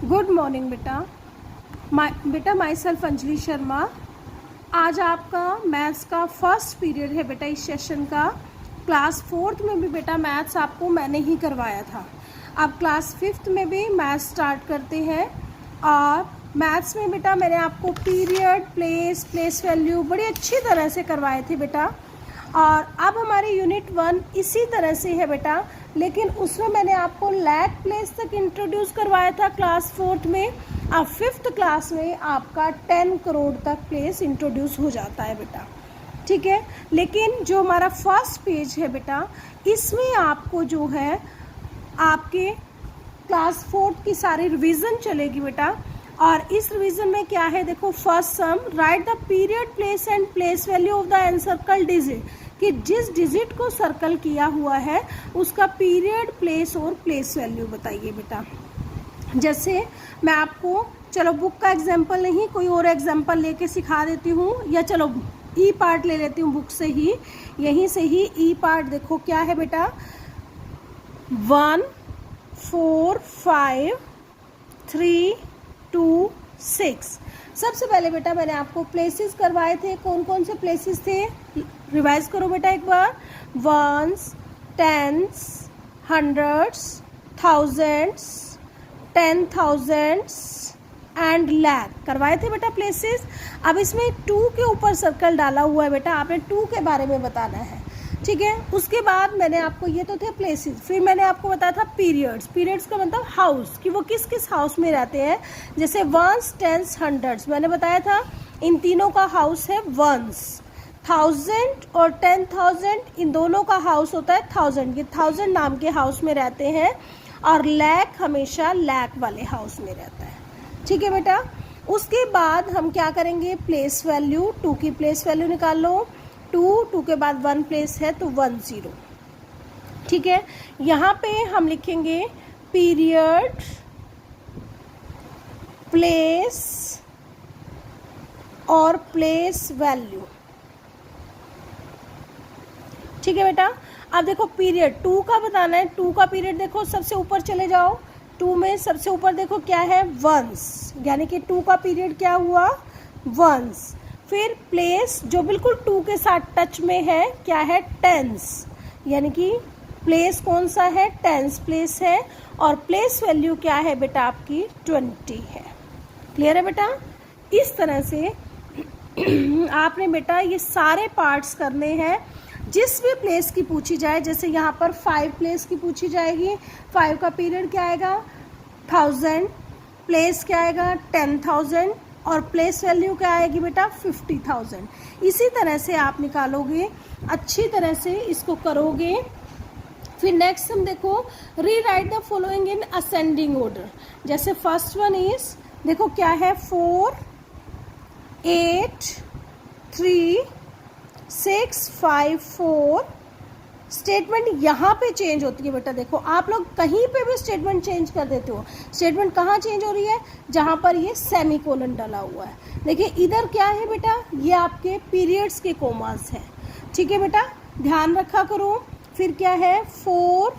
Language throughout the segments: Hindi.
गुड मॉर्निंग बेटा माई सेल्फ अंजलि शर्मा। आज आपका मैथ्स का फर्स्ट पीरियड है बेटा। इस सेशन का क्लास 4th में भी बेटा मैथ्स आपको मैंने ही करवाया था। अब क्लास 5th में भी मैथ्स स्टार्ट करते हैं। और मैथ्स में बेटा मैंने आपको पीरियड, प्लेस वैल्यू बड़ी अच्छी तरह से करवाए थे बेटा। और अब हमारी यूनिट 1 इसी तरह से है बेटा, लेकिन उसमें मैंने आपको लैक प्लेस तक इंट्रोड्यूस करवाया था क्लास 4th में। अब 5th क्लास में आपका 10 करोड़ तक प्लेस इंट्रोड्यूस हो जाता है बेटा, ठीक है। लेकिन जो हमारा फर्स्ट पेज है बेटा, इसमें आपको जो है आपके क्लास 4th की सारी रिवीजन चलेगी बेटा। और इस रिवीजन में क्या है, देखो first sum, write the period, place and place value of the encircle digit, कि जिस डिजिट को सर्कल किया हुआ है उसका पीरियड, प्लेस और प्लेस वैल्यू बताइए बेटा। जैसे मैं आपको चलो बुक का एग्जाम्पल नहीं, कोई और एग्जाम्पल लेके सिखा देती हूँ, या चलो ई पार्ट ले लेती हूँ बुक से ही, यहीं से ही ई पार्ट देखो क्या है बेटा। 1 4 5 3 2 6। सबसे पहले बेटा मैंने आपको प्लेसेस करवाए थे। कौन कौन से प्लेसेस थे, रिवाइज करो बेटा एक बार। Ones, tens, hundreds, thousands, 10,000s and lakh करवाए थे बेटा प्लेसेस। अब इसमें 2 के ऊपर सर्कल डाला हुआ है बेटा, आपने 2 के बारे में बताना है, ठीक है। उसके बाद मैंने आपको, ये तो थे प्लेसेस, फिर मैंने आपको बताया था पीरियड्स। पीरियड्स का मतलब हाउस, कि वो किस किस हाउस में रहते हैं। जैसे वंस, टेंस, हंड्रेड्स मैंने बताया था, इन तीनों का हाउस है वंस। 1000 और 10,000 इन दोनों का हाउस होता है 1000, ये 1000 नाम के हाउस में रहते हैं। और लैक हमेशा लैक वाले हाउस में रहता है, ठीक है बेटा। उसके बाद हम क्या करेंगे, प्लेस वैल्यू, 2 की प्लेस वैल्यू निकाल लो। 2 के बाद 1 प्लेस है तो 10, ठीक है। यहाँ पे हम लिखेंगे पीरियड, प्लेस और प्लेस वैल्यू, ठीक है बेटा। अब देखो पीरियड 2 का बताना है, 2 का पीरियड देखो, सबसे ऊपर चले जाओ। 2 में सबसे ऊपर देखो क्या है, वंस, यानी कि 2 का पीरियड क्या हुआ, वंस। फिर प्लेस जो बिल्कुल 2 के साथ टच में है, क्या है, टेंस, यानी कि प्लेस कौन सा है, टेंस प्लेस है। और प्लेस वैल्यू क्या है बेटा, आपकी 20 है। क्लियर है बेटा। इस तरह से आपने बेटा ये सारे पार्ट्स करने हैं। जिस भी प्लेस की पूछी जाए, जैसे यहाँ पर 5 प्लेस की पूछी जाएगी, 5 का पीरियड क्या आएगा, 1000, प्लेस क्या आएगा, 10,000, और प्लेस वैल्यू क्या आएगी बेटा, 50,000। इसी तरह से आप निकालोगे, अच्छी तरह से इसको करोगे। फिर नेक्स्ट हम देखो, री right the following in ascending order. जैसे फर्स्ट वन इज, देखो क्या है, 4 8 3 6 5 4। स्टेटमेंट यहाँ पे चेंज होती है बेटा। देखो आप लोग कहीं पे भी स्टेटमेंट चेंज कर देते हो। स्टेटमेंट कहाँ चेंज हो रही है, जहाँ पर ये सेमीकोलन डाला हुआ है। देखिए इधर क्या है बेटा, ये आपके पीरियड्स के कोमास हैं, ठीक है बेटा, ध्यान रखा करो। फिर क्या है, 4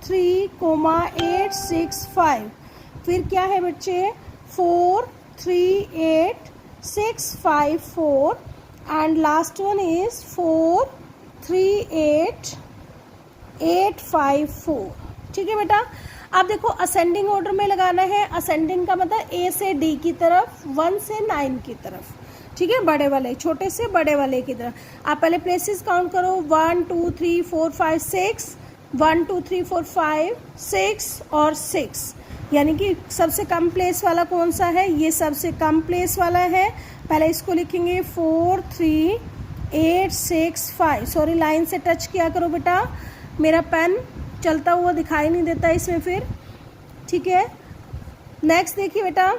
3 8 6 5। फिर क्या है बच्चे, 4 3 8 6 5 4। एंड लास्ट वन इज 4 3 8 8 5 4, ठीक है बेटा। अब देखो असेंडिंग ऑर्डर में लगाना है। असेंडिंग का मतलब A से D की तरफ, 1 से 9 की तरफ, ठीक है, बड़े वाले, छोटे से बड़े वाले की तरफ। आप पहले प्लेसेस काउंट करो, 1 2 3 4 5 6, 1 2 3 4 5 6 और 6, यानी कि सबसे कम प्लेस वाला कौन सा है, ये सबसे कम प्लेस वाला है। पहले इसको लिखेंगे 4 3 8 6 5। सॉरी लाइन से टच किया करो बेटा, मेरा पेन चलता हुआ दिखाई नहीं देता इसमें फिर, ठीक है। नेक्स्ट देखिए बेटा,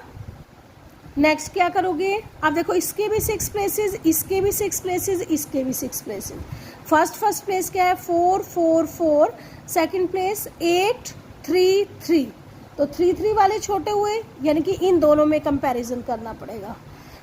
नेक्स्ट क्या करोगे। अब देखो इसके भी 6 प्लेसेस, इसके भी 6 प्लेसेस, इसके भी 6 प्लेसेस। फर्स्ट प्लेस क्या है, 4 4 4। सेकंड प्लेस 8 3 3, तो 3 3 वाले छोटे हुए, यानी कि इन दोनों में कंपैरिजन करना पड़ेगा,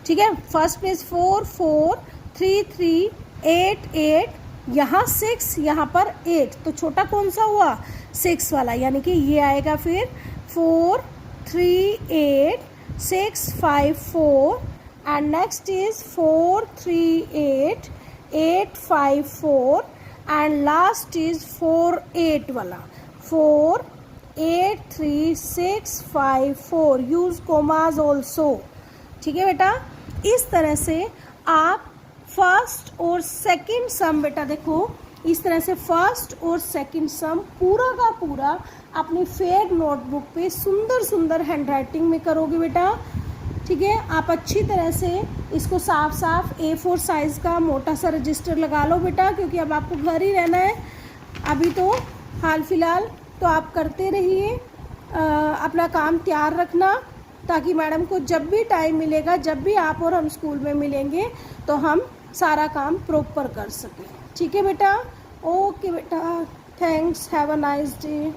ठीक है। फर्स्ट प्लेस 4 4 3 3 8 8, यहाँ 6, यहाँ पर 8, तो छोटा कौन सा हुआ, 6 वाला, यानी कि ये आएगा फिर 4 3 8 6 5 4 and next is 4 3 8 8 5 4 and last is 4 8 वाला 4 8 3 6 5 4 यूज कोमाज ऑल्सो। ठीक है बेटा, इस तरह से आप फर्स्ट और सेकंड सम बेटा देखो इस तरह से फर्स्ट और सेकंड सम पूरा का पूरा अपनी फेयर नोटबुक पे सुंदर सुंदर हैंडराइटिंग में करोगे बेटा। ठीक है, आप अच्छी तरह से इसको साफ साफ A4 साइज़ का मोटा सा रजिस्टर लगा लो बेटा, क्योंकि अब आपको घर ही रहना है अभी तो हाल फिलहाल। तो आप करते रहिए, अपना काम तैयार रखना ताकि मैडम को जब भी टाइम मिलेगा, जब भी आप और हम स्कूल में मिलेंगे तो हम सारा काम प्रॉपर कर सकें। ठीक है बेटा, ओके बेटा, thanks, have a nice day.